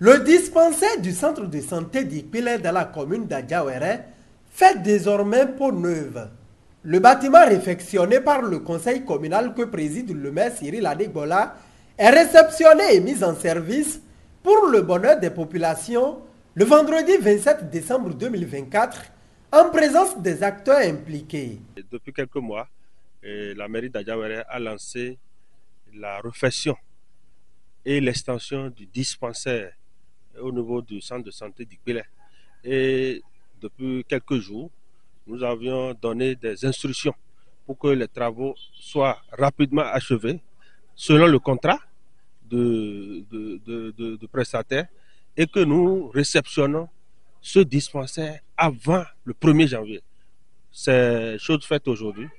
Le dispensaire du centre de santé d'Ikpile dans la commune d'Adjawere fait désormais peau neuve. Le bâtiment réfectionné par le conseil communal que préside le maire Cyril Adegbola est réceptionné et mis en service pour le bonheur des populations le vendredi 27 décembre 2024 en présence des acteurs impliqués. Depuis quelques mois, la mairie d'Adjawere a lancé la refection et l'extension du dispensaire au niveau du centre de santé d'Ikpile. Et depuis quelques jours, nous avions donné des instructions pour que les travaux soient rapidement achevés selon le contrat de prestataire et que nous réceptionnons ce dispensaire avant le 1er janvier. C'est chose faite aujourd'hui.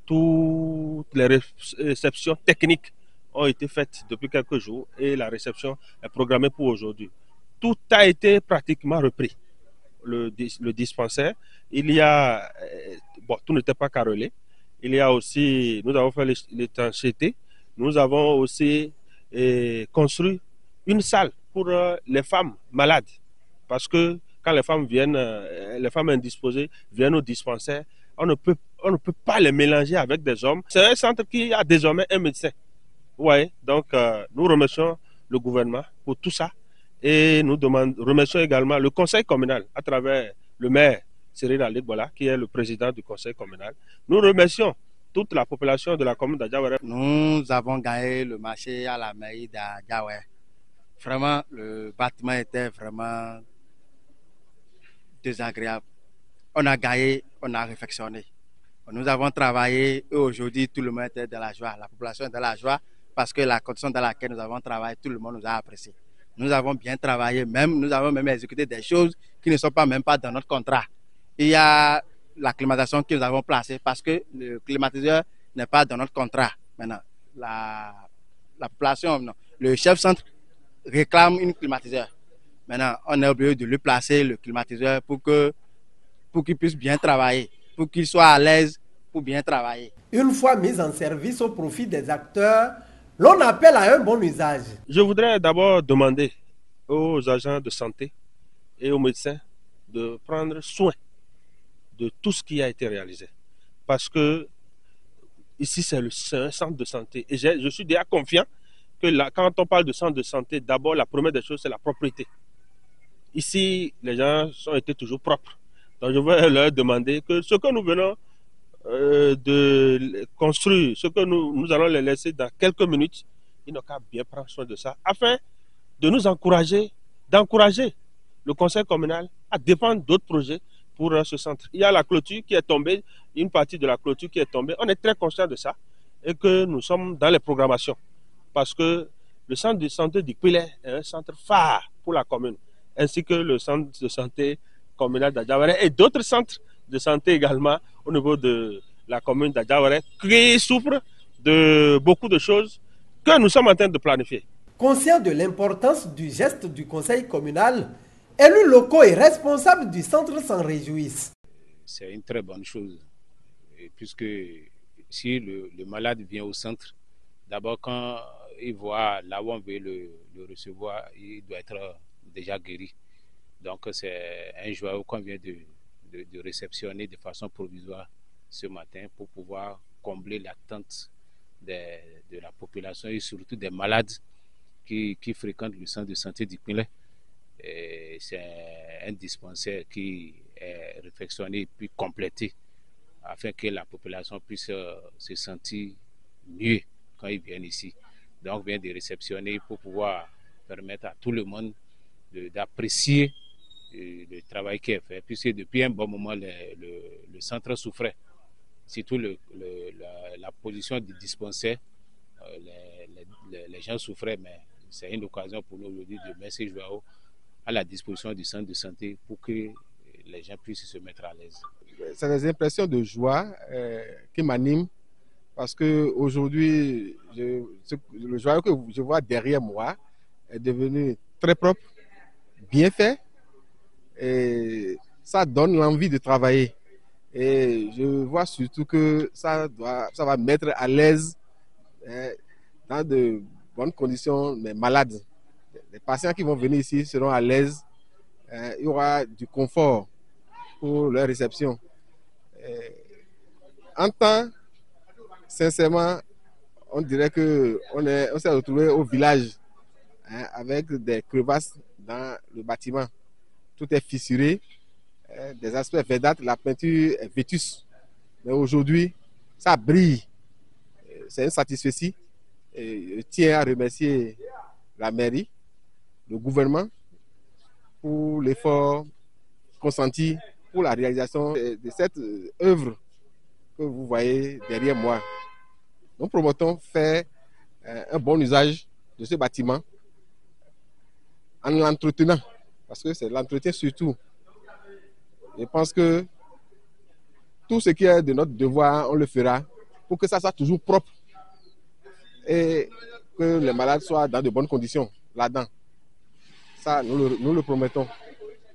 Toutes les réceptions techniques ont été faites depuis quelques jours et la réception est programmée pour aujourd'hui. Tout a été pratiquement repris. Le dispensaire, il y a, bon, tout n'était pas carrelé. Il y a aussi, nous avons fait l'étanchéité. Nous avons aussi construit une salle pour les femmes malades. Parce que quand les femmes viennent, les femmes indisposées viennent au dispensaire, on ne peut pas les mélanger avec des hommes. C'est un centre qui a désormais un médecin. Ouais, donc nous remercions le gouvernement pour tout ça et nous remercions également le conseil communal à travers le maire Cyril Adegbola qui est le président du conseil communal. Nous remercions toute la population de la commune d'Adjawere. Nous avons gagné le marché à la mairie d'Adjawere. Vraiment, le bâtiment était vraiment désagréable. On a gagné, on a réfectionné. Nous avons travaillé et aujourd'hui tout le monde était de la joie. La population est de la joie parce que la condition dans laquelle nous avons travaillé, tout le monde nous a apprécié. Nous avons bien travaillé, nous avons même exécuté des choses qui ne sont même pas dans notre contrat. Il y a la climatisation que nous avons placée parce que le climatiseur n'est pas dans notre contrat. Maintenant, la population, non, le chef centre réclame une climatiseur. Maintenant, on est obligé de lui placer le climatiseur pour qu'il puisse bien travailler, pour qu'il soit à l'aise pour bien travailler. Une fois mis en service au profit des acteurs, l'on appelle à un bon usage. Je voudrais d'abord demander aux agents de santé et aux médecins de prendre soin de tout ce qui a été réalisé. Parce que ici, c'est un centre de santé. Et je suis déjà confiant que quand on parle de centre de santé, d'abord, la première des choses, c'est la propreté. Ici, les gens ont été toujours propres. Donc, je vais leur demander que ce que nous venons de construire, ce que nous allons les laisser dans quelques minutes, ils n'ont qu'à bien prendre soin de ça, afin de nous encourager, d'encourager le conseil communal à dépendre d'autres projets pour ce centre. Il y a la clôture qui est tombée, une partie de la clôture qui est tombée. On est très conscient de ça et que nous sommes dans les programmations parce que le centre de santé d'Ikpile est un centre phare pour la commune, ainsi que le centre de santé communal d'Adjawere et d'autres centres de santé également au niveau de la commune d'Adjawere qui souffrent de beaucoup de choses que nous sommes en train de planifier. Conscient de l'importance du geste du conseil communal, élus locaux et responsables du centre s'en réjouissent. C'est une très bonne chose, puisque si le malade vient au centre, d'abord quand il voit là où on veut le recevoir, il doit être déjà guéri. Donc c'est un joyau qu'on vient de réceptionner de façon provisoire ce matin pour pouvoir combler l'attente de la population et surtout des malades qui fréquentent le centre de santé d'Ikpile. C'est un dispensaire qui est réfectionné et puis complété afin que la population puisse se sentir mieux quand ils viennent ici. Donc, on vient de réceptionner pour pouvoir permettre à tout le monde d'apprécier le travail qui est fait, puisque depuis un bon moment, le centre souffrait. Surtout la position du dispensaire, les gens souffraient, mais c'est une occasion pour nous aujourd'hui de mettre ces joyaux à la disposition du centre de santé pour que les gens puissent se mettre à l'aise. C'est des impressions de joie qui m'animent parce qu'aujourd'hui, le joyau que je vois derrière moi est devenu très propre, bien fait et ça donne l'envie de travailler. Et je vois surtout que ça va mettre à l'aise dans de bonnes conditions, mais malades, Les patients qui vont venir ici seront à l'aise. Il y aura du confort pour leur réception. En temps, sincèrement, on dirait qu'on s'est retrouvé au village avec des crevasses dans le bâtiment. Tout est fissuré, des aspects verdâtres, la peinture est vétuste. Mais aujourd'hui, ça brille. C'est un satisfait. Je tiens à remercier la mairie, le gouvernement pour l'effort consenti pour la réalisation de cette œuvre que vous voyez derrière moi. Nous promotons faire un bon usage de ce bâtiment en l'entretenant, parce que c'est l'entretien surtout. Je pense que tout ce qui est de notre devoir, on le fera pour que ça soit toujours propre et que les malades soient dans de bonnes conditions là-dedans. Ça, nous le promettons.